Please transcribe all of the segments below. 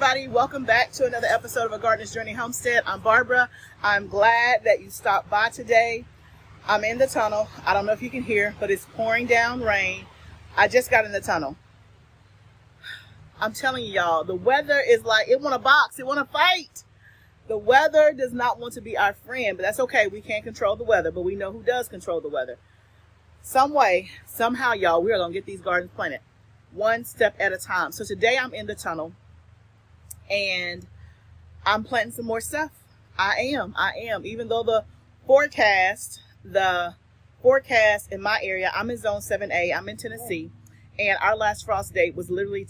everybody, welcome back to another episode of A Gardener's Journey Homestead. I'm Barbara. I'm glad that you stopped by today. I'm in the tunnel. I don't know if you can hear, but it's pouring down rain. I just got in the tunnel. I'm telling y'all, the weather is like, it want to box, it want to fight. The weather does not want to be our friend, but that's okay. We can't control the weather, but we know who does control the weather. Some way, somehow, y'all, we are going to get these gardens planted one step at a time. So today I'm in the tunnel and I'm planting some more stuff. I am. Even though the forecast in my area, I'm in zone 7A, I'm in Tennessee, and our last frost date was literally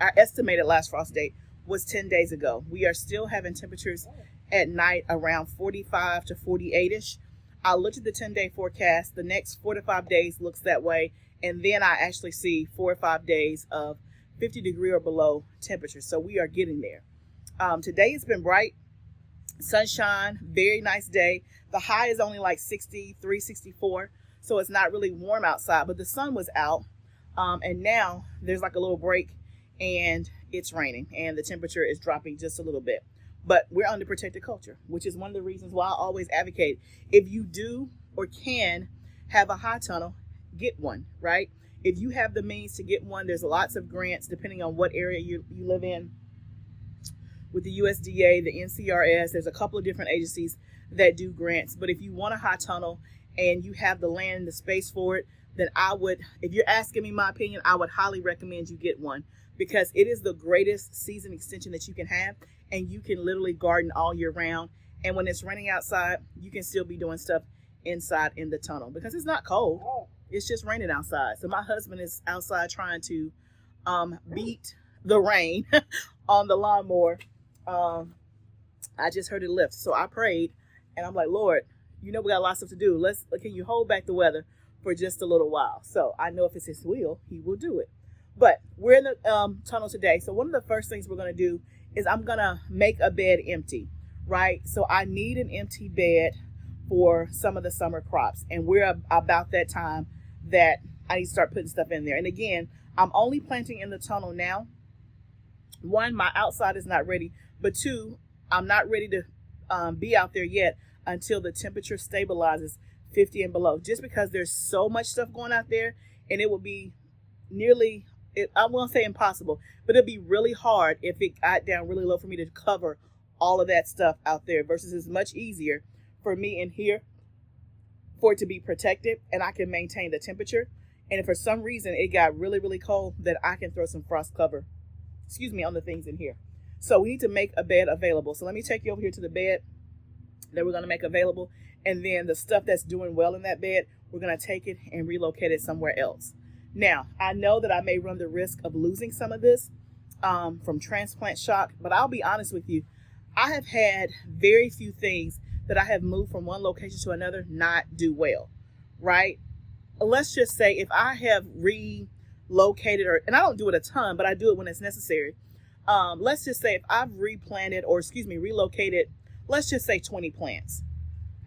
our estimated last frost date was 10 days ago. We are still having temperatures at night around 45 to 48-ish. I looked at the 10-day forecast. The next 4 to 5 days looks that way. And then I actually see 4 or 5 days of 50 degree or below temperature. So we are getting there. Today it's been bright, sunshine, very nice day. The high is only like 63, 64. So it's not really warm outside, but the sun was out. And now there's like a little break and it's raining and the temperature is dropping just a little bit. But we're under protected culture, which is one of the reasons why I always advocate, if you do or can have a high tunnel, get one, right? If you have the means to get one, there's lots of grants depending on what area you live in. With the USDA, the NCRS, there's a couple of different agencies that do grants. But if you want a high tunnel and you have the land and the space for it, then I would, if you're asking me my opinion, I would highly recommend you get one, because it is the greatest season extension that you can have, and you can literally garden all year round. And when it's raining outside, you can still be doing stuff inside in the tunnel because it's not cold. It's just raining outside. So my husband is outside trying to beat the rain on the lawnmower. I just heard it lift. So I prayed and I'm like, Lord, you know, we got a lot of stuff to do. Can you hold back the weather for just a little while? So I know if it's his will, he will do it. But we're in the tunnel today. So one of the first things we're going to do is I'm going to make a bed empty, right? So I need an empty bed for some of the summer crops. And we're about that time that I need to start putting stuff in there. And again, I'm only planting in the tunnel now. One, my outside is not ready. But two, I'm not ready to be out there yet until the temperature stabilizes 50 and below. Just because there's so much stuff going out there, and it will be I won't say impossible, but it'd be really hard if it got down really low for me to cover all of that stuff out there, versus it's much easier for me in here for it to be protected and I can maintain the temperature. And if for some reason it got really, really cold, then I can throw some frost cover, on the things in here. So we need to make a bed available. So let me take you over here to the bed that we're going to make available. And then the stuff that's doing well in that bed, we're going to take it and relocate it somewhere else. Now, I know that I may run the risk of losing some of this from transplant shock, but I'll be honest with you. I have had very few things that I have moved from one location to another not do well, right? Let's just say if I have relocated, and I don't do it a ton, but I do it when it's necessary. Let's just say if I've relocated, let's just say 20 plants.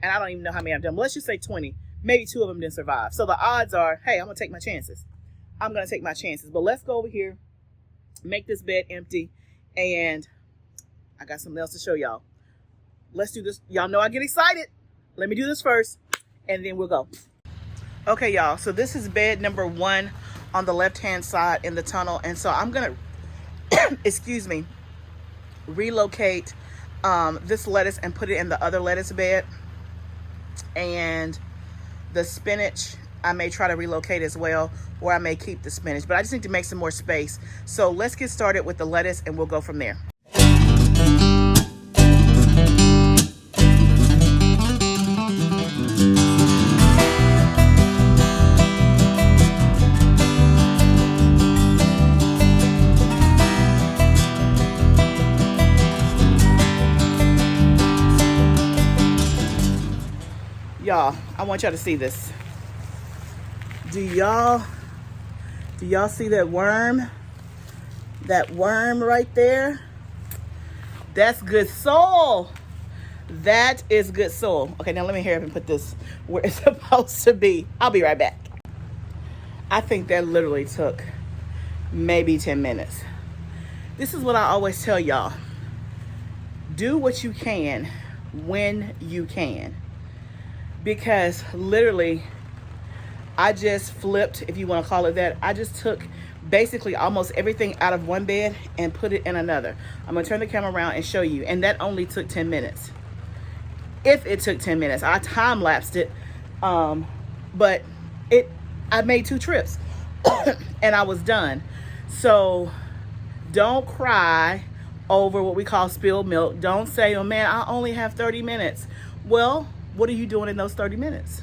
And I don't even know how many I've done. Let's just say 20. Maybe 2 of them didn't survive. So the odds are, hey, I'm going to take my chances. But let's go over here, make this bed empty, and I got something else to show y'all. Let's do this. Y'all know I get excited. Let me do this first, and then we'll go. Okay, y'all. So this is bed number 1 on the left-hand side in the tunnel. And so I'm going to, relocate this lettuce and put it in the other lettuce bed. And the spinach, I may try to relocate as well, or I may keep the spinach. But I just need to make some more space. So let's get started with the lettuce, and we'll go from there. Y'all, I want y'all to see this. Do y'all see that worm? That worm right there? That's good soil. That is good soil. Okay, now let me hurry up and put this where it's supposed to be. I'll be right back. I think that literally took maybe 10 minutes. This is what I always tell y'all. Do what you can when you can. Because literally, I just flipped, if you want to call it that. I just took basically almost everything out of one bed and put it in another. I'm going to turn the camera around and show you. And that only took 10 minutes. If it took 10 minutes. I time-lapsed it. But I made 2 trips. And I was done. So don't cry over what we call spilled milk. Don't say, oh man, I only have 30 minutes. Well, what are you doing in those 30 minutes?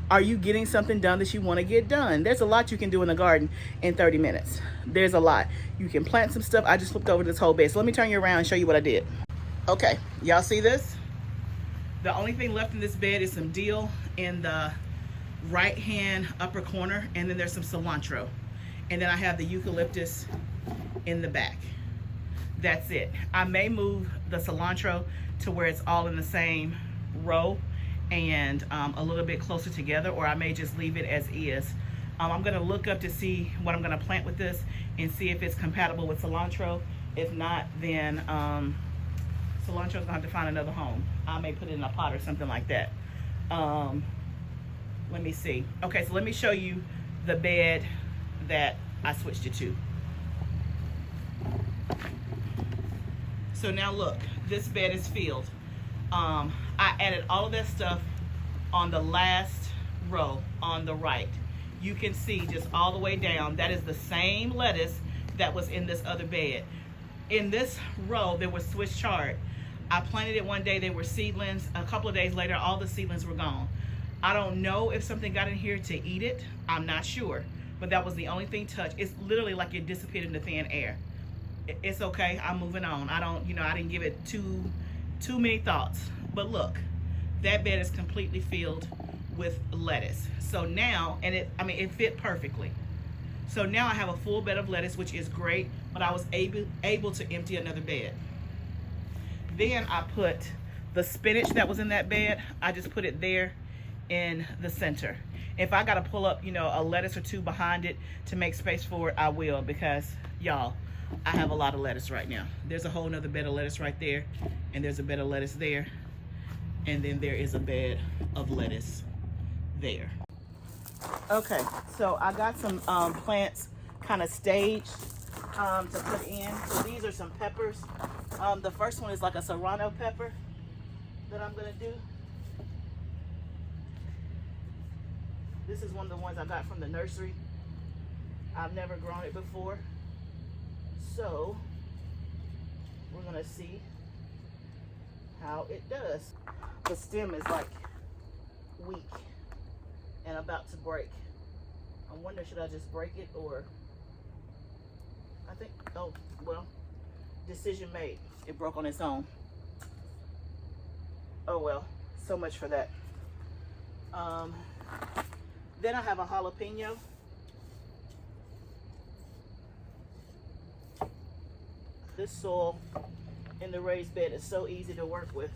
Are you getting something done that you want to get done? There's a lot you can do in the garden in 30 minutes. There's a lot. You can plant some stuff. I just flipped over this whole bed. So let me turn you around and show you what I did. Okay, y'all see this? The only thing left in this bed is some dill in the right hand upper corner, and then there's some cilantro. And then I have the eucalyptus in the back. That's it. I may move the cilantro to where it's all in the same row and a little bit closer together, or I may just leave it as is. I'm gonna look up to see what I'm gonna plant with this and see if it's compatible with cilantro. If not, then cilantro's gonna have to find another home. I may put it in a pot or something like that. Let me see. Okay, so let me show you the bed that I switched it to. So now look, this bed is filled. I added all of that stuff on the last row on the right. You can see just all the way down, that is the same lettuce that was in this other bed. In this row, there was Swiss chard. I planted it one day, they were seedlings. A couple of days later, all the seedlings were gone. I don't know if something got in here to eat it. I'm not sure, but that was the only thing touched. It's literally like it disappeared into thin air. It's okay, I'm moving on. I didn't give it too many thoughts. But look, that bed is completely filled with lettuce. So now, and it fit perfectly. So now I have a full bed of lettuce, which is great, but I was able to empty another bed. Then I put the spinach that was in that bed, I just put it there in the center. If I gotta pull up, a lettuce or 2 behind it to make space for it, I will, because y'all, I have a lot of lettuce right now. There's a whole nother bed of lettuce right there, and there's a bed of lettuce there, and then there is a bed of lettuce there. Okay, so I got some plants kind of staged to put in. So these are some peppers. The first one is like a serrano pepper that I'm gonna do. This is one of the ones I got from the nursery. I've never grown it before. So we're gonna see how it does. The stem is like weak and about to break. I wonder, should I just break it, or I think, oh, well, decision made. It broke on its own. Oh well, so much for that. Then I have a jalapeno. This soil in the raised bed is so easy to work with.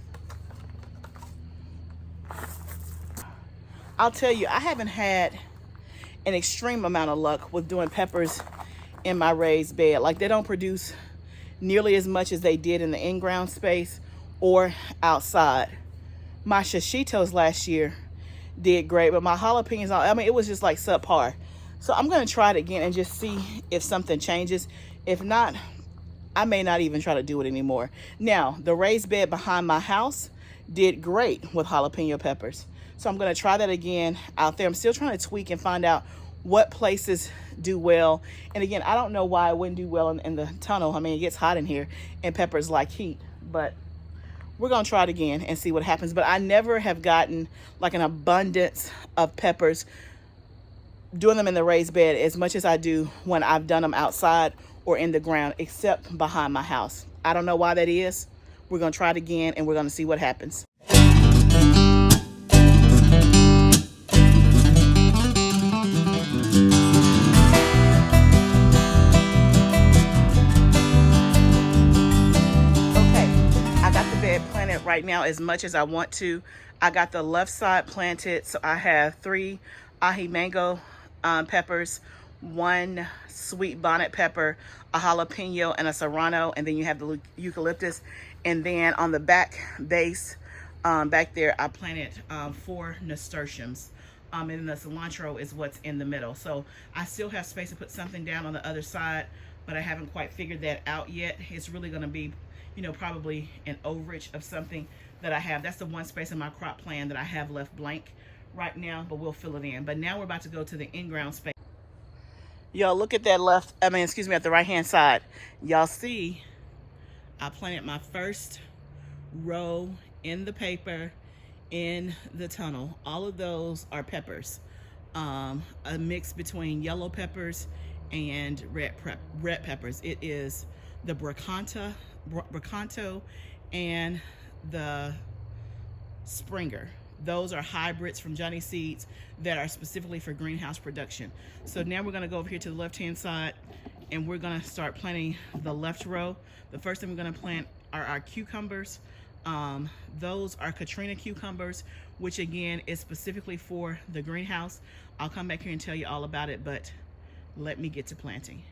I'll tell you, I haven't had an extreme amount of luck with doing peppers in my raised bed. Like, they don't produce nearly as much as they did in the in-ground space or outside. My shishitos last year did great, but my jalapenos, it was just like subpar. So I'm gonna try it again and just see if something changes. If not, I may not even try to do it anymore. Now, the raised bed behind my house did great with jalapeno peppers. So I'm gonna try that again out there. I'm still trying to tweak and find out what places do well. And again, I don't know why it wouldn't do well in the tunnel. It gets hot in here and peppers like heat, but we're gonna try it again and see what happens. But I never have gotten like an abundance of peppers doing them in the raised bed as much as I do when I've done them outside or in the ground, except behind my house. I don't know why that is. We're gonna try it again and we're gonna see what happens. Planted right now as much as I want to. I got the left side planted, so I have 3 ají mango peppers, one sweet bonnet pepper, a jalapeno, and a serrano, and then you have the eucalyptus. And then on the back base, back there, I planted 4 nasturtiums. And the cilantro is what's in the middle. So I still have space to put something down on the other side, but I haven't quite figured that out yet. It's really going to be, probably an overage of something that I have. That's the one space in my crop plan that I have left blank right now, but we'll fill it in. But now we're about to go to the in-ground space. Y'all look at that at the right-hand side. Y'all see I planted my first row in the paper in the tunnel. All of those are peppers, a mix between yellow peppers and red peppers. It is the Bracanto and the Springer. Those are hybrids from Johnny Seeds that are specifically for greenhouse production. So now we're going to go over here to the left-hand side, and we're going to start planting the left row. The first thing we're going to plant are our cucumbers. Those are Katrina cucumbers, which again is specifically for the greenhouse. I'll come back here and tell you all about it, but let me get to planting.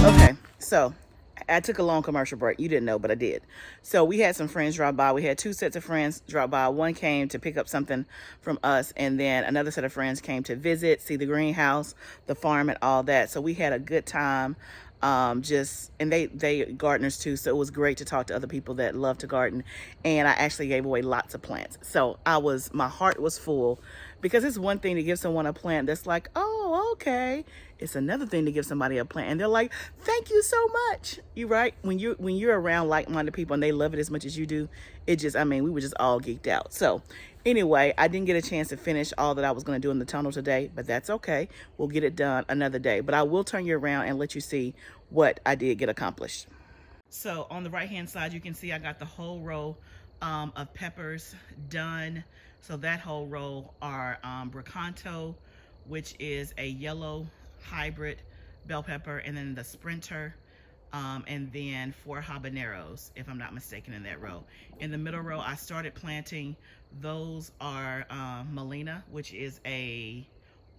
Okay, so I took a long commercial break. You didn't know, but I did. So we had some friends drop by. We had 2 sets of friends drop by. One came to pick up something from us, and then another set of friends came to visit, see the greenhouse, the farm, and all that. So we had a good time. And they gardeners too, so it was great to talk to other people that love to garden. And I actually gave away lots of plants. So my heart was full, because it's one thing to give someone a plant that's like, oh, okay. It's another thing to give somebody a plant and they're like, thank you so much. You right? When you're around like-minded people and they love it as much as you do, we were just all geeked out. So anyway, I didn't get a chance to finish all that I was going to do in the tunnel today, but that's okay. We'll get it done another day. But I will turn you around and let you see what I did get accomplished. So on the right-hand side, you can see I got the whole row of peppers done. So that whole row are Bracanto, which is a yellow hybrid bell pepper, and then the Sprinter, and then 4 habaneros, if I'm not mistaken, in that row. In the middle row, I started planting. Those are Melina, which is a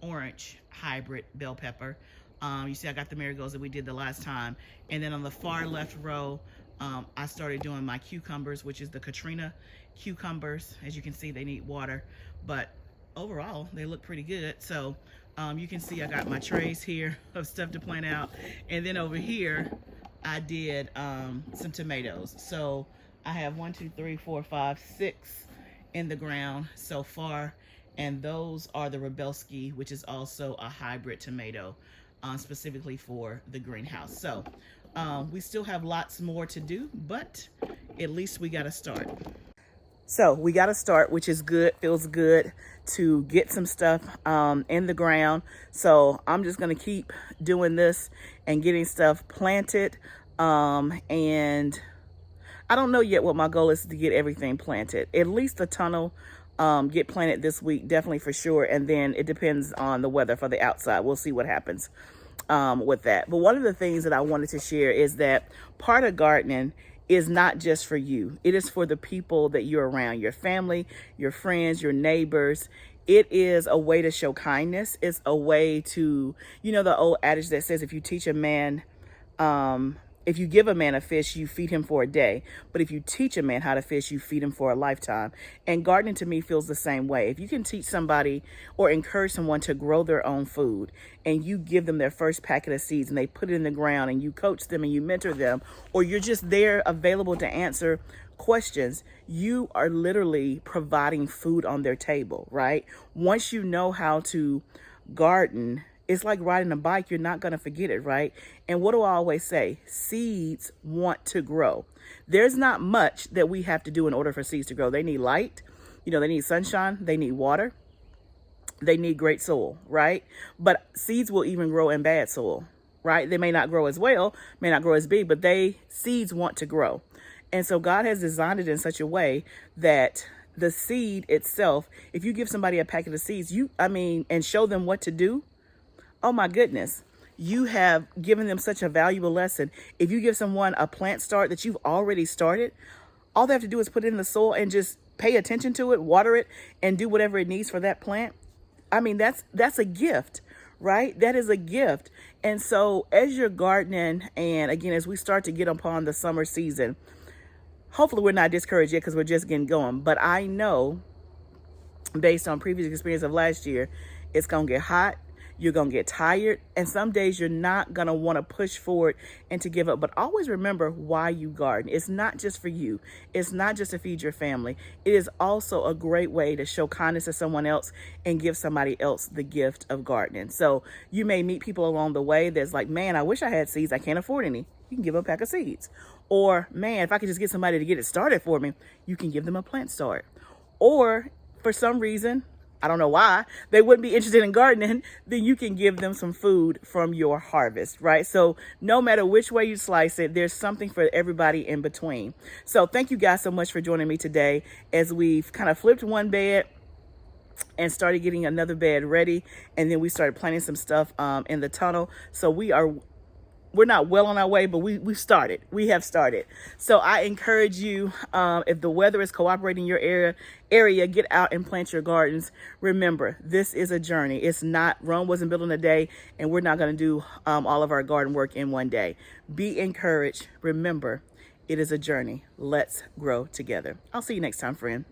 orange hybrid bell pepper. You see I got the marigolds that we did the last time. And then on the far left row, I started doing my cucumbers, which is the Katrina cucumbers. As you can see, they need water, but overall they look pretty good. So you can see I got my trays here of stuff to plant out. And then over here, I did some tomatoes. So I have 1, 2, 3, 4, 5, 6 in the ground so far. And those are the Rebelski, which is also a hybrid tomato, specifically for the greenhouse. So we still have lots more to do, but at least we got to start. So we got to start, which is good. Feels good to get some stuff in the ground. So I'm just going to keep doing this and getting stuff planted. And I don't know yet what my goal is, to get everything planted. At least the tunnel get planted this week, definitely for sure. And then it depends on the weather for the outside. We'll see what happens with that. But one of the things that I wanted to share is that part of gardening is not just for you. It is for the people that you're around, your family, your friends, your neighbors. It is a way to show kindness. It's a way to, the old adage that says, if you give a man a fish, you feed him for a day. But if you teach a man how to fish, you feed him for a lifetime. And gardening to me feels the same way. If you can teach somebody or encourage someone to grow their own food, and you give them their first packet of seeds and they put it in the ground, and you coach them and you mentor them, or you're just there available to answer questions, you are literally providing food on their table, right? Once you know how to garden, it's like riding a bike. You're not going to forget it, right? And what do I always say? Seeds want to grow. There's not much that we have to do in order for seeds to grow. They need light. They need sunshine. They need water. They need great soil, right? But seeds will even grow in bad soil, right? They may not grow as well, may not grow as big, but seeds want to grow. And so God has designed it in such a way that the seed itself, if you give somebody a packet of seeds, and show them what to do, oh my goodness, you have given them such a valuable lesson. If you give someone a plant start that you've already started, all they have to do is put it in the soil and just pay attention to it, water it, and do whatever it needs for that plant. I mean, that's a gift, right? That is a gift. And so as you're gardening, and again, as we start to get upon the summer season, hopefully we're not discouraged yet because we're just getting going. But I know, based on previous experience of last year, it's going to get hot. You're going to get tired. And some days you're not going to want to push forward and to give up. But always remember why you garden. It's not just for you. It's not just to feed your family. It is also a great way to show kindness to someone else and give somebody else the gift of gardening. So you may meet people along the way that's like, man, I wish I had seeds. I can't afford any. You can give them a pack of seeds. Or, man, if I could just get somebody to get it started for me, you can give them a plant start. Or for some reason, I don't know why, they wouldn't be interested in gardening, then you can give them some food from your harvest, right? So no matter which way you slice it, there's something for everybody in between. So thank you guys so much for joining me today as we've kind of flipped one bed and started getting another bed ready. And then we started planting some stuff in the tunnel. So we're not well on our way, but we have started. So I encourage you, if the weather is cooperating in your area, get out and plant your gardens. Remember, this is a journey. It's not, Rome wasn't built in a day, and we're not going to do all of our garden work in one day. Be encouraged. Remember, it is a journey. Let's grow together. I'll see you next time, friend.